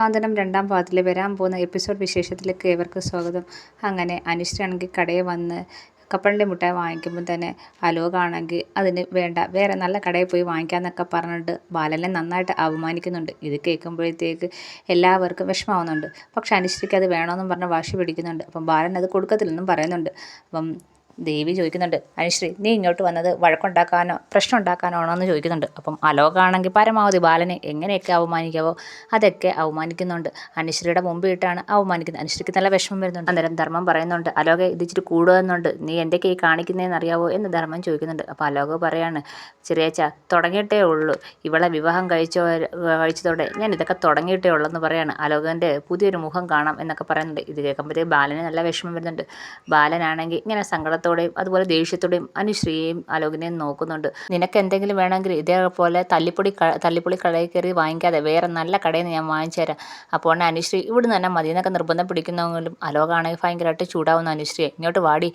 സാന്ത്വനം രണ്ടാം ഭാഗത്തിൽ വരാൻ പോകുന്ന എപ്പിസോഡ് വിശേഷത്തിലേക്ക് ഏവർക്കും സ്വാഗതം. അങ്ങനെ അനുശ്രീയാണെങ്കിൽ കടയിൽ വന്ന് കപ്പലിൻ്റെ മുട്ടായി വാങ്ങിക്കുമ്പോൾ തന്നെ അലോകാണെങ്കിൽ അതിന് വേണ്ട വേറെ നല്ല കടയിൽ പോയി വാങ്ങിക്കാമെന്നൊക്കെ പറഞ്ഞിട്ട് ബാലനെ നന്നായിട്ട് അപമാനിക്കുന്നുണ്ട്. ഇത് കേൾക്കുമ്പോഴത്തേക്ക് എല്ലാവർക്കും വിഷമാവുന്നുണ്ട്. പക്ഷെ അനുശ്രീക്ക് അത് വേണമെന്നും പറഞ്ഞ് വാശി പിടിക്കുന്നുണ്ട്. അപ്പം ബാലൻ അത് കൊടുക്കത്തില്ലെന്നും പറയുന്നുണ്ട്. അപ്പം ദേവി ചോദിക്കുന്നുണ്ട്, അനുശ്രീ നീ ഇങ്ങോട്ട് വന്നത് വഴക്കുണ്ടാക്കാനോ പ്രശ്നം ഉണ്ടാക്കാനാണോ എന്ന് ചോദിക്കുന്നുണ്ട്. അപ്പം അലോകാണെങ്കിൽ പരമാവധി ബാലനെ എങ്ങനെയൊക്കെ അവമാനിക്കാവോ അതൊക്കെ അവമാനിക്കുന്നുണ്ട്. അനുശ്രീയുടെ മുമ്പിട്ടാണ് അവമാനിക്കുന്നത്. അനുശ്രീക്ക് നല്ല വിഷമം വരുന്നുണ്ട്. അന്നേരം ധർമ്മം പറയുന്നുണ്ട്, അലോക ഇത് ഇച്ചിരി കൂടുന്നുണ്ട്, നീ എന്തൊക്കെ ഈ കാണിക്കുന്നതെന്ന് അറിയാവോ എന്ന് ധർമ്മം ചോദിക്കുന്നുണ്ട്. അപ്പോൾ അലോക പറയാണ്, ചെറിയച്ച തുടങ്ങിയിട്ടേ ഉള്ളൂ, ഇവളെ വിവാഹം കഴിച്ചതോടെ ഞാൻ ഇതൊക്കെ തുടങ്ങിയിട്ടേ ഉള്ളൂ എന്ന് പറയാണ്. അലോകൻ്റെ പുതിയൊരു മുഖം കാണാം എന്നൊക്കെ പറയുന്നുണ്ട്. ഇത് കേൾക്കുമ്പോഴത്തേക്ക് ബാലന് നല്ല വിഷമം വരുന്നുണ്ട്. ബാലനാണെങ്കിൽ ഇങ്ങനെ സങ്കടത്തോടെയും അതുപോലെ ദേഷ്യത്തോടെയും അനുശ്രീയെയും അലോകിനെയും നോക്കുന്നുണ്ട്. നിനക്ക് എന്തെങ്കിലും വേണമെങ്കിൽ ഇതേപോലെ തല്ലിപ്പൊളി കടയിൽ കയറി വാങ്ങിക്കാതെ വേറെ നല്ല കടയിൽ നിന്ന് ഞാൻ വാങ്ങിച്ചു തരാം. അപ്പോൾ അനുശ്രീ ഇവിടുന്ന് തന്നെ മതി എന്നൊക്കെ നിർബന്ധം പിടിക്കുന്നെങ്കിലും അലോകാണെങ്കിൽ ഭയങ്കരമായിട്ട് ചൂടാവുന്ന അനുശ്രീയെ ഇങ്ങോട്ട് വാടി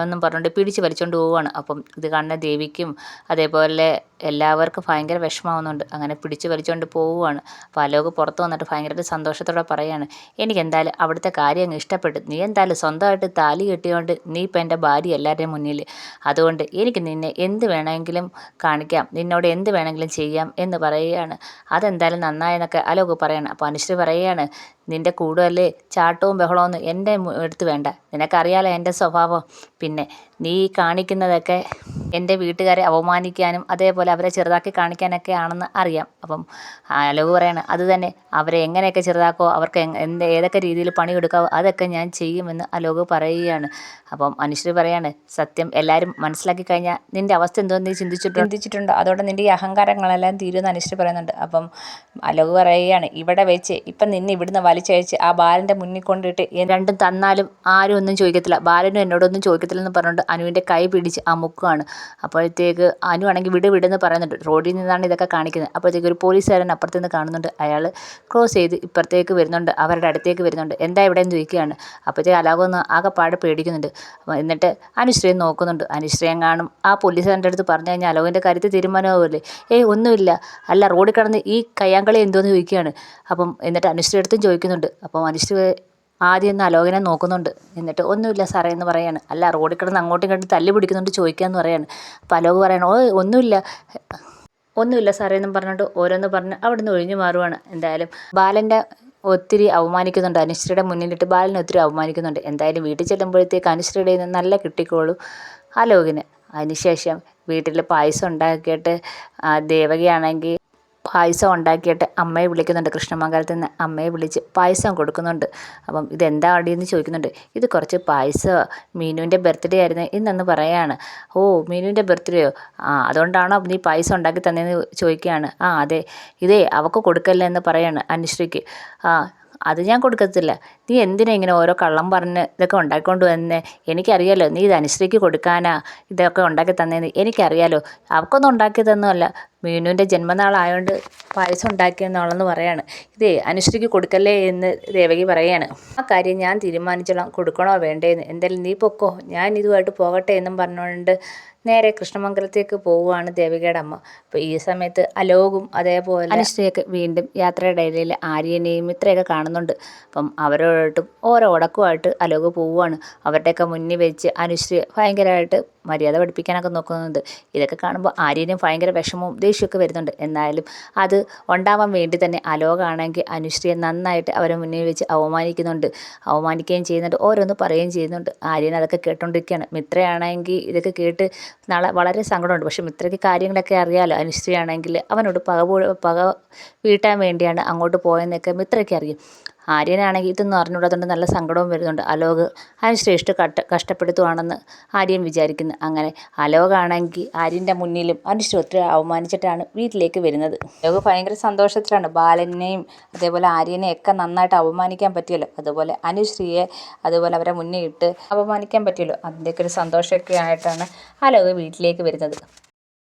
എന്നും പറഞ്ഞുകൊണ്ട് പിടിച്ച് വലിച്ചുകൊണ്ട് പോവുകയാണ്. അപ്പം ഇത് കാണുന്ന ദേവിക്കും അതേപോലെ എല്ലാവർക്കും ഭയങ്കര വിഷമാവുന്നുണ്ട്. അങ്ങനെ പിടിച്ച് വലിച്ചുകൊണ്ട് പോവുകയാണ്. അപ്പോൾ അലോക് പുറത്ത് വന്നിട്ട് ഭയങ്കരമായിട്ട് സന്തോഷത്തോടെ പറയുകയാണ്, എനിക്ക് എന്തായാലും അവിടുത്തെ കാര്യം അങ്ങ് ഇഷ്ടപ്പെട്ടു. നീ എന്തായാലും സ്വന്തമായിട്ട് താലി കെട്ടിയോണ്ട് നീ ഇപ്പം എൻ്റെ ഭാര്യ എല്ലാവരുടെയും മുന്നിൽ, അതുകൊണ്ട് എനിക്ക് നിന്നെ എന്ത് വേണമെങ്കിലും കാണിക്കാം, നിന്നോട് എന്ത് വേണമെങ്കിലും ചെയ്യാം എന്ന് പറയുകയാണ്. അതെന്തായാലും നന്നായെന്നൊക്കെ അലോക് പറയണം. അപ്പോൾ അനുശ്രീ പറയുകയാണ്, നിൻ്റെ കൂടുതൽ ചാട്ടവും ബഹളമൊന്നും എൻ്റെ അടുത്ത് വേണ്ട, നിനക്കറിയാലോ എൻ്റെ സ്വഭാവം. പിന്നെ നീ കാണിക്കുന്നതൊക്കെ എൻ്റെ വീട്ടുകാരെ അവമാനിക്കാനും അതേപോലെ അവരെ ചെറുതാക്കി കാണിക്കാനൊക്കെ ആണെന്ന് അറിയാം. അപ്പം അലോക് പറയാണ്, അത് തന്നെ, അവരെ എങ്ങനെയൊക്കെ ചെറുതാക്കോ അവർക്ക് ഏതൊക്കെ രീതിയിൽ പണി കൊടുക്കാവോ അതൊക്കെ ഞാൻ ചെയ്യുമെന്ന് അലോക് പറയുകയാണ്. അപ്പം അനുശ്രീ പറയാണ്, സത്യം എല്ലാവരും മനസ്സിലാക്കി കഴിഞ്ഞാൽ നിൻ്റെ അവസ്ഥ എന്തോ നീ ചിന്തിച്ചിട്ടുണ്ടോ, അതോടെ നിൻ്റെ ഈ അഹങ്കാരങ്ങളെല്ലാം തീരുമെന്ന് അനുശ്രീ പറയുന്നുണ്ട്. അപ്പം അലോക് പറയുകയാണ്, ഇവിടെ വെച്ച് ഇപ്പം നിന്നെ ഇവിടുന്ന് വലിച്ചയച്ച് ആ ബാലൻ്റെ മുന്നിൽ കൊണ്ടിട്ട് രണ്ടും തന്നാലും ആരും ഒന്നും ചോദിക്കത്തില്ല, ബാലനും എന്നോടൊന്നും ചോദിക്കത്തില്ലെന്ന് പറഞ്ഞുകൊണ്ട് അനുവിൻ്റെ കൈ പിടിച്ച് അമുക്കുകയാണ്. അപ്പോഴത്തേക്ക് അനു ആണെങ്കിൽ വിടെന്ന് പറയുന്നുണ്ട്. റോഡിൽ നിന്നാണ് ഇതൊക്കെ കാണിക്കുന്നത്. അപ്പോഴത്തേക്ക് ഒരു പോലീസുകാരൻ അപ്പുറത്ത് നിന്ന് കാണുന്നുണ്ട്. അയാൾ ക്രോസ് ചെയ്ത് ഇപ്പുറത്തേക്ക് വരുന്നുണ്ട്, അവരുടെ അടുത്തേക്ക് വരുന്നുണ്ട്. എന്താ ഇവിടെ എന്ന് ചോദിക്കുകയാണ്. അപ്പോഴത്തേക്ക് അലോക് ആകെപ്പാട് പേടിക്കുന്നുണ്ട്. എന്നിട്ട് അനുശ്രീയെ നോക്കുന്നുണ്ട്. അനുശ്രീയെ കാണും ആ പോലീസുകാരൻ്റെ അടുത്ത് പറഞ്ഞു കഴിഞ്ഞാൽ അലോകിൻ്റെ കാര്യത്തിൽ തീരുമാനമാവില്ലേ. ഒന്നുമില്ല, അല്ല റോഡിൽ കിടന്ന് ഈ കയ്യാങ്കളി എന്തോന്ന് ചോദിക്കുകയാണ്. അപ്പം എന്നിട്ട് അനുശ്രീ അടുത്തും ചോദിക്കുന്നുണ്ട്. അപ്പം അനുശ്രീ ആദ്യം ഒന്ന് അലോകിനെ നോക്കുന്നുണ്ട്. എന്നിട്ട് ഒന്നുമില്ല സാറേ എന്ന് പറയാണ്. അല്ല റോഡിൽ കിടന്ന് അങ്ങോട്ടും ഇങ്ങോട്ടും തല്ലി പിടിക്കുന്നുണ്ട് ചോദിക്കാമെന്ന് പറയാണ്. അപ്പോൾ അലോക് പറയണം, ഒന്നുമില്ല സാറേ എന്നും പറഞ്ഞിട്ട് ഓരോന്ന് പറഞ്ഞ് അവിടുന്ന് ഒഴിഞ്ഞു മാറുവാണ്. എന്തായാലും ബാലൻ്റെ ഒത്തിരി അവമാനിക്കുന്നുണ്ട്. അനുശ്രീയുടെ മുന്നിലിട്ട് ബാലനെ ഒത്തിരി അവമാനിക്കുന്നുണ്ട്. എന്തായാലും വീട്ടിൽ ചെല്ലുമ്പോഴത്തേക്ക് അനുശ്രീയുടെ നിന്ന് നല്ല കിട്ടിക്കോളും അലോകിന്. അതിനുശേഷം വീട്ടിൽ പായസം ഉണ്ടാക്കിയിട്ട് ദേവകിയാണെങ്കിൽ പായസം ഉണ്ടാക്കിയിട്ട് അമ്മയെ വിളിക്കുന്നുണ്ട്. കൃഷ്ണമംഗലത്ത് നിന്ന് അമ്മയെ വിളിച്ച് പായസം കൊടുക്കുന്നുണ്ട്. അപ്പം ഇതെന്താ അടിയെന്ന് ചോദിക്കുന്നുണ്ട്. ഇത് കുറച്ച് പായസം, മീനുവിൻ്റെ ബർത്ത്ഡേ ആയിരുന്നു ഇന്നെന്ന് പറയാണ്. മീനുവിൻ്റെ ബർത്ത്ഡേയോ, അതുകൊണ്ടാണോ നീ പായസം ഉണ്ടാക്കി തന്നതെന്ന് ചോദിക്കുകയാണ്. അതെ, ഇതേ അവൾക്ക് കൊടുക്കല്ലേ എന്ന് പറയാണ് അനുശ്രീക്ക്. അത് ഞാൻ കൊടുക്കത്തില്ല, നീ എന്തിനാ ഇങ്ങനെ ഓരോ കള്ളം പറഞ്ഞ് ഇതൊക്കെ ഉണ്ടാക്കിക്കൊണ്ട് വന്നേ, എനിക്കറിയാലോ നീ ഇത് അനുശ്രീക്ക് കൊടുക്കാനാ ഇതൊക്കെ ഉണ്ടാക്കി തന്നേന്ന് എനിക്കറിയാലോ, അവൾക്കൊന്നും ഉണ്ടാക്കി തന്നതല്ല, മീനുവിൻ്റെ ജന്മനാളായതുകൊണ്ട് പായസം ഉണ്ടാക്കിയെന്നുള്ളതെന്ന് പറയാണ്. ഇതേ അനുശ്രീക്ക് കൊടുക്കല്ലേ എന്ന് ദേവകി പറയാണ്. ആ കാര്യം ഞാൻ തീരുമാനിച്ചോളാം, കൊടുക്കണോ വേണ്ടേന്ന്, എന്തായാലും നീ പൊക്കോ, ഞാൻ ഇതുമായിട്ട് പോകട്ടെ എന്നും പറഞ്ഞുകൊണ്ട് നേരെ കൃഷ്ണമംഗലത്തേക്ക് പോവുകയാണ് ദേവികയുടെ അമ്മ. അപ്പോൾ ഈ സമയത്ത് അലോകും അതേപോലെ അനുശ്രീയൊക്കെ വീണ്ടും യാത്രയുടെ ഇടയിൽ ആര്യനെയും ഇത്രയൊക്കെ കാണുന്നുണ്ട്. അപ്പം അവരോട്ടും ഓരോ ഉടക്കുമായിട്ട് അലോക് പോവുകയാണ്. അവരുടെയൊക്കെ മുന്നിൽ വെച്ച് അനുശ്രീ ഭയങ്കരമായിട്ട് മര്യാദ പഠിപ്പിക്കാനൊക്കെ നോക്കുന്നുണ്ട്. ഇതൊക്കെ കാണുമ്പോൾ ആര്യനും ഭയങ്കര വിഷമവും ദേഷ്യമൊക്കെ വരുന്നുണ്ട്. എന്നാലും അത് ഉണ്ടാവാൻ വേണ്ടി തന്നെ അലോകാണെങ്കിൽ അനുശ്രീയെ നന്നായിട്ട് അവരെ മുന്നിൽ വെച്ച് അവമാനിക്കുകയും ചെയ്യുന്നുണ്ട്, ഓരോന്ന് പറയുകയും ചെയ്യുന്നുണ്ട്. ആര്യൻ അതൊക്കെ കേട്ടോണ്ടിരിക്കുകയാണ്. മിത്രയാണെങ്കിൽ ഇതൊക്കെ കേട്ട് നാളെ വളരെ സങ്കടമുണ്ട്. പക്ഷെ മിത്രയ്ക്ക് കാര്യങ്ങളൊക്കെ അറിയാമല്ലോ. അനുശ്രീ ആണെങ്കിൽ അവനോട് പക വീട്ടാൻ വേണ്ടിയാണ് അങ്ങോട്ട് പോയെന്നൊക്കെ മിത്രയ്ക്ക് അറിയും. ആര്യനാണെങ്കിൽ ഇതൊന്നും അറിഞ്ഞുകൂടാത്തതുകൊണ്ട് നല്ല സങ്കടവും വരുന്നുണ്ട്. അലോക് അനുശ്രീ കഷ്ടപ്പെടുത്തുവാണെന്ന് ആര്യൻ വിചാരിക്കുന്നു. അങ്ങനെ അലോകാണെങ്കിൽ ആര്യൻ്റെ മുന്നിലും അനുശ്രീ ഒത്തിരി അവമാനിച്ചിട്ടാണ് വീട്ടിലേക്ക് വരുന്നത്. അലോക് ഭയങ്കര സന്തോഷത്തിലാണ്. ബാലനെയും അതേപോലെ ആര്യനെയും ഒക്കെ നന്നായിട്ട് അവമാനിക്കാൻ പറ്റിയല്ലോ, അതുപോലെ അനുശ്രീയെ അതുപോലെ അവരെ മുന്നിൽ ഇട്ട് അവമാനിക്കാൻ പറ്റിയല്ലോ, അതിൻ്റെയൊക്കെ ഒരു സന്തോഷമൊക്കെ ആയിട്ടാണ് അലോക് വീട്ടിലേക്ക് വരുന്നത്.